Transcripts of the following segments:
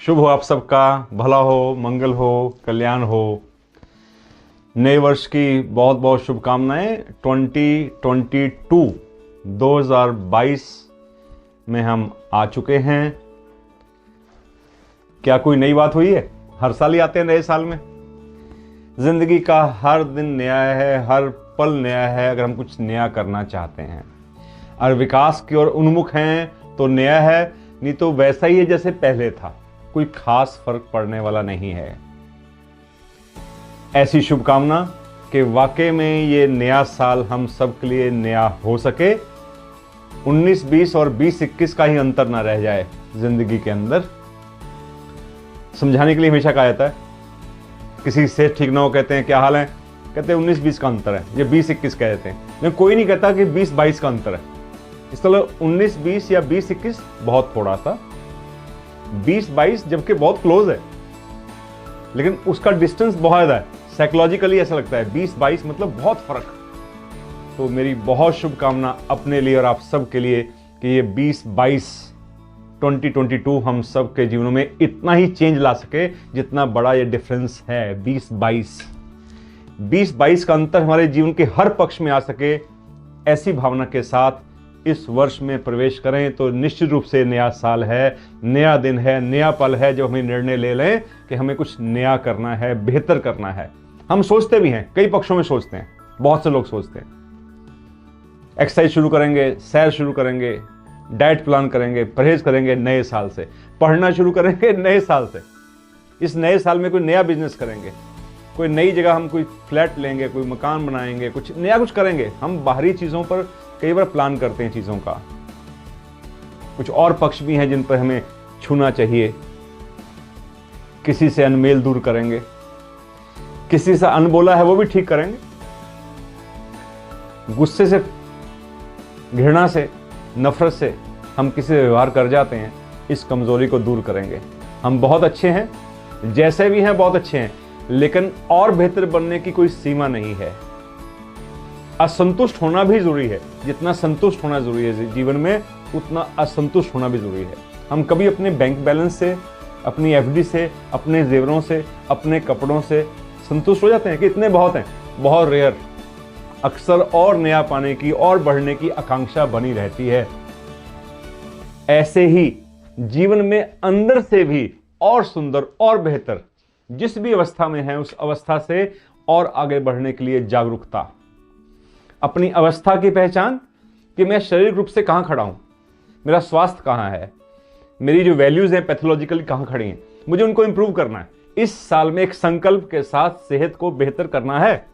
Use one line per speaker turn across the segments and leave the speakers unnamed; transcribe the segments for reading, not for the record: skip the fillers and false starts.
शुभ हो आप सबका, भला हो, मंगल हो, कल्याण हो। नए वर्ष की बहुत बहुत शुभकामनाएं। 2022 में हम आ चुके हैं। क्या कोई नई बात हुई है? हर साल ही आते हैं नए साल में। जिंदगी का हर दिन नया है, हर पल नया है। अगर हम कुछ नया करना चाहते हैं और विकास की ओर उन्मुख हैं तो नया है, नहीं तो वैसा ही है जैसे पहले था। कोई खास फर्क पड़ने वाला नहीं है। ऐसी शुभकामना कि वाकई में ये नया साल हम सब के लिए नया हो सके। 19-20 और 20-21 का ही अंतर ना रह जाए जिंदगी के अंदर। समझाने के लिए हमेशा कहा जाता है, किसी से ठीक ना हो कहते हैं क्या हाल है, कहते हैं 19-20 का अंतर है, ये 20-21 कह देते हैं। लेकिन कोई नहीं कहता कि 20-22 का अंतर है। इस तरह 19-20 या 20-21 बहुत थोड़ा सा, 20-22 जबकि बहुत क्लोज है, लेकिन उसका डिस्टेंस बहुत ज्यादा है। साइकोलॉजिकली ऐसा लगता है 20-22 मतलब बहुत फर्क। तो मेरी बहुत शुभकामना अपने लिए और आप सब के लिए कि ये 2022 हम सब के जीवनों में इतना ही चेंज ला सके जितना बड़ा ये डिफरेंस है। 20-22 का अंतर हमारे जीवन के हर पक्ष में आ सके, ऐसी भावना के साथ इस वर्ष में प्रवेश करें तो निश्चित रूप से नया साल है, नया दिन है, नया पल है जब हमें निर्णय ले लें कि हमें कुछ नया करना है, बेहतर करना है। हम सोचते भी हैं, कई पक्षों में सोचते हैं, बहुत से लोग सोचते हैं। एक्सरसाइज शुरू करेंगे, सैर शुरू करेंगे, डाइट प्लान करेंगे, परहेज करेंगे नए साल से, पढ़ना शुरू करेंगे नए साल से, इस नए साल में कोई नया बिजनेस करेंगे, कोई नई जगह हम कोई फ्लैट लेंगे, कोई मकान बनाएंगे, कुछ नया कुछ करेंगे। हम बाहरी चीज़ों पर कई बार प्लान करते हैं चीज़ों का। कुछ और पक्ष भी हैं जिन पर हमें छूना चाहिए। किसी से अनमेल दूर करेंगे, किसी से अनबोला है वो भी ठीक करेंगे, गुस्से से, घृणा से, नफरत से हम किसी से व्यवहार कर जाते हैं, इस कमजोरी को दूर करेंगे। हम बहुत अच्छे हैं, जैसे भी हैं बहुत अच्छे हैं, लेकिन और बेहतर बनने की कोई सीमा नहीं है। असंतुष्ट होना भी जरूरी है। जितना संतुष्ट होना जरूरी है जीवन में, उतना असंतुष्ट होना भी जरूरी है। हम कभी अपने बैंक बैलेंस से, अपनी एफडी से, अपने जेवरों से, अपने कपड़ों से संतुष्ट हो जाते हैं कि इतने बहुत हैं? बहुत रेयर। अक्सर और नया पाने की और बढ़ने की आकांक्षा बनी रहती है। ऐसे ही जीवन में अंदर से भी और सुंदर और बेहतर जिस भी अवस्था में है, उस अवस्था से और आगे बढ़ने के लिए जागरूकता, अपनी अवस्था की पहचान कि मैं शारीरिक रूप से कहां खड़ा हूं, मेरा स्वास्थ्य कहां है, मेरी जो वैल्यूज हैं पैथोलॉजिकली कहां खड़ी हैं, मुझे उनको इंप्रूव करना है। इस साल में एक संकल्प के साथ सेहत को बेहतर करना है।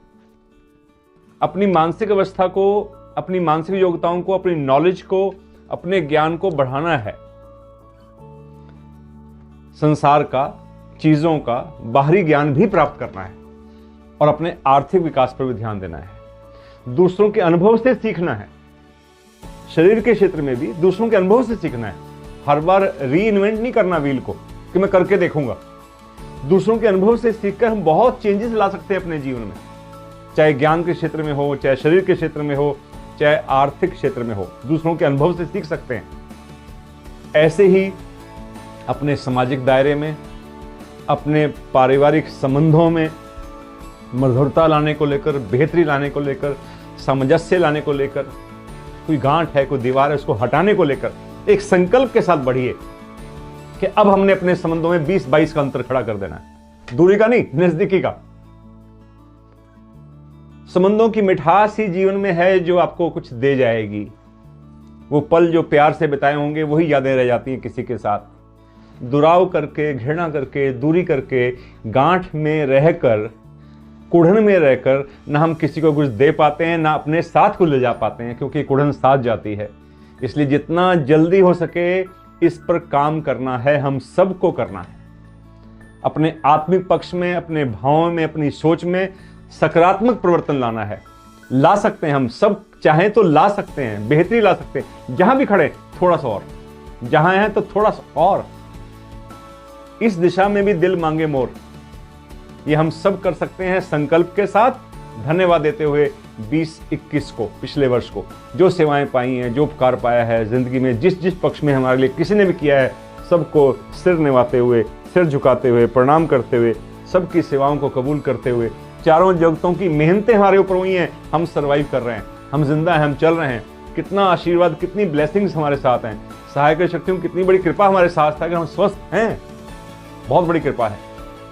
अपनी मानसिक अवस्था को, अपनी मानसिक योग्यताओं को, अपनी नॉलेज को, अपने ज्ञान को बढ़ाना है। संसार का, चीजों का बाहरी ज्ञान भी प्राप्त करना है और अपने आर्थिक विकास पर भी ध्यान देना है। दूसरों के अनुभव से सीखना है। शरीर के क्षेत्र में भी दूसरों के अनुभव से सीखना है। हर बार रीइन्वेंट नहीं करना व्हील को कि मैं करके देखूंगा। दूसरों के अनुभव से सीखकर हम बहुत चेंजेस ला सकते हैं अपने जीवन में, चाहे ज्ञान के क्षेत्र में हो, चाहे शरीर के क्षेत्र में हो, चाहे आर्थिक क्षेत्र में हो। दूसरों के अनुभव से सीख सकते हैं। ऐसे ही अपने सामाजिक दायरे में, अपने पारिवारिक संबंधों में मधुरता लाने को लेकर, बेहतरी लाने को लेकर, सामंजस्य लाने को लेकर, कोई गांठ है, कोई दीवार है, उसको हटाने को लेकर एक संकल्प के साथ बढ़िए कि अब हमने अपने संबंधों में 20-22 का अंतर खड़ा कर देना है। दूरी का नहीं, नजदीकी का। संबंधों की मिठास ही जीवन में है जो आपको कुछ दे जाएगी। वो पल जो प्यार से बिताए होंगे वही यादें रह जाती हैं किसी के साथ। दुराव करके, घृणा करके, दूरी करके, गांठ में रहकर, कुढ़न में रहकर ना हम किसी को कुछ दे पाते हैं, ना अपने साथ को ले जा पाते हैं, क्योंकि कुढ़न साथ जाती है। इसलिए जितना जल्दी हो सके इस पर काम करना है, हम सबको करना है। अपने आत्मिक पक्ष में, अपने भावों में, अपनी सोच में सकारात्मक परिवर्तन लाना है। ला सकते हैं, हम सब चाहें तो ला सकते हैं, बेहतरी ला सकते हैं। जहां भी खड़े थोड़ा सा और, जहां हैं तो थोड़ा सा और, इस दिशा में भी दिल मांगे मोर। ये हम सब कर सकते हैं संकल्प के साथ। धन्यवाद देते हुए 20-21 को, पिछले वर्ष को, जो सेवाएं पाई हैं, जो उपकार पाया है जिंदगी में, जिस जिस पक्ष में हमारे लिए किसी ने भी किया है, सबको सिर निभाते हुए सिर झुकाते हुए, प्रणाम करते हुए, सबकी सेवाओं को कबूल करते हुए, चारों जगतों की मेहनतें हमारे ऊपर हुई हैं, हम सर्वाइव कर रहे हैं, हम जिंदा हैं, हम चल रहे हैं। कितना आशीर्वाद, कितनी ब्लेसिंग्स हमारे साथ हैं, सहायक शक्तियों की कितनी बड़ी कृपा हमारे साथ है कि हम स्वस्थ हैं, बहुत बड़ी कृपा है।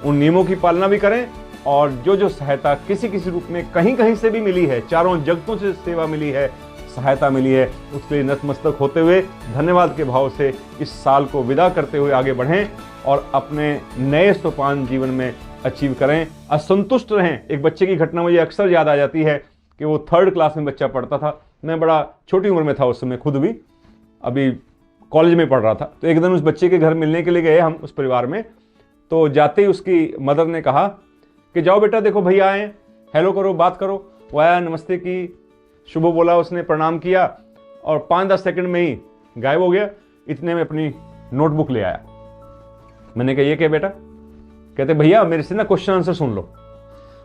उन नियमों की पालना भी करें और जो जो सहायता किसी किसी रूप में कहीं कहीं से भी मिली है, चारों जगतों से सेवा मिली है, सहायता मिली है, उसके लिए नतमस्तक होते हुए धन्यवाद के भाव से इस साल को विदा करते हुए आगे बढ़ें और अपने नए सोपान जीवन में अचीव करें। असंतुष्ट रहें। एक बच्चे की घटना मुझे अक्सर याद आ जाती है कि वो 3rd क्लास में बच्चा पढ़ता था। मैं बड़ा छोटी उम्र में था उस समय, खुद भी अभी कॉलेज में पढ़ रहा था। तो एक दिन उस बच्चे के घर मिलने के लिए गए हम उस परिवार में। तो जाते ही उसकी मदर ने कहा कि जाओ बेटा, देखो भैया आए, हेलो करो, बात करो। वो आया, नमस्ते की, शुभ बोला उसने, प्रणाम किया और 5-10 सेकंड में ही गायब हो गया। इतने में अपनी नोटबुक ले आया। मैंने कहा ये क्या बेटा? कहते भैया मेरे से ना क्वेश्चन आंसर सुन लो।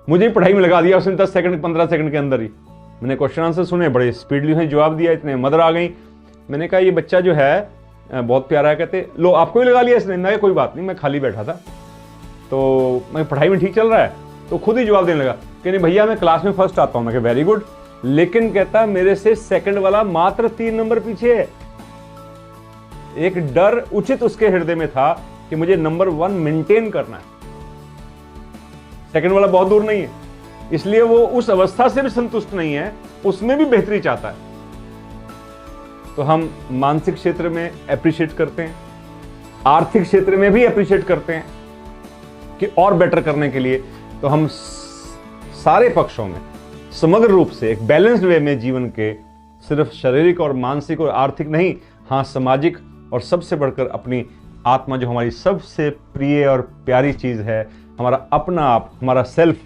मुझे पढ़ाई में लगा दिया उसने 10 सेकंड 15 सेकंड के अंदर ही। मैंने क्वेश्चन आंसर सुने, बड़े स्पीडली उसने जवाब दिया, इतने मदर आ गई। मैंने कहा ये बच्चा जो है बहुत प्यारा है। कहते लो आपको ही लगा लिया इसने? मैं कोई बात नहीं, मैं खाली बैठा था, तो मैं पढ़ाई में ठीक चल रहा है। तो खुद ही जवाब देने लगा कि नहीं भैया मैं क्लास में फर्स्ट आता हूं। मैं कहा वेरी गुड, लेकिन कहता मेरे से सेकंड वाला मात्र 3 नंबर पीछे है। एक डर उचित उसके हृदय में था कि मुझे नंबर 1 मेंटेन करना है, सेकंड वाला बहुत दूर नहीं है। इसलिए वो उस अवस्था से भी संतुष्ट नहीं है, उसमें भी बेहतरी चाहता है। तो हम मानसिक क्षेत्र में एप्रिशिएट करते हैं, आर्थिक क्षेत्र में भी एप्रिशिएट करते हैं कि और बेटर करने के लिए। तो हम सारे पक्षों में समग्र रूप से एक बैलेंस्ड वे में जीवन के, सिर्फ शारीरिक और मानसिक और आर्थिक नहीं, हाँ सामाजिक, और सबसे बढ़कर अपनी आत्मा जो हमारी सबसे प्रिय और प्यारी चीज है, हमारा अपना आप, हमारा सेल्फ,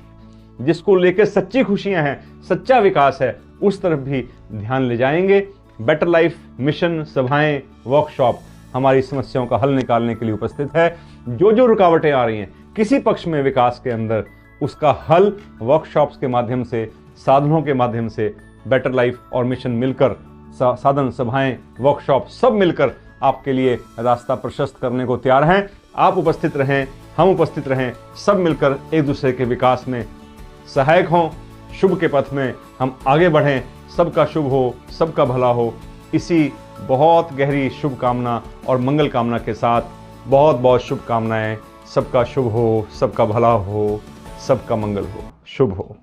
जिसको लेकर सच्ची खुशियां हैं, सच्चा विकास है, उस तरफ भी ध्यान ले जाएंगे। बेटर लाइफ मिशन सभाएं, वर्कशॉप हमारी समस्याओं का हल निकालने के लिए उपस्थित है। जो जो रुकावटें आ रही हैं किसी पक्ष में विकास के अंदर, उसका हल वर्कशॉप्स के माध्यम से, साधनों के माध्यम से बेटर लाइफ और मिशन मिलकर, साधन, सभाएं, वर्कशॉप सब मिलकर आपके लिए रास्ता प्रशस्त करने को तैयार हैं। आप उपस्थित रहें, हम उपस्थित रहें, सब मिलकर एक दूसरे के विकास में सहायक हों। शुभ के पथ में हम आगे बढ़ें। सबका शुभ हो, सबका भला हो, इसी बहुत गहरी शुभकामना और मंगल कामना के साथ बहुत बहुत शुभकामनाएं। सबका शुभ हो, सबका भला हो, सबका मंगल हो, शुभ हो।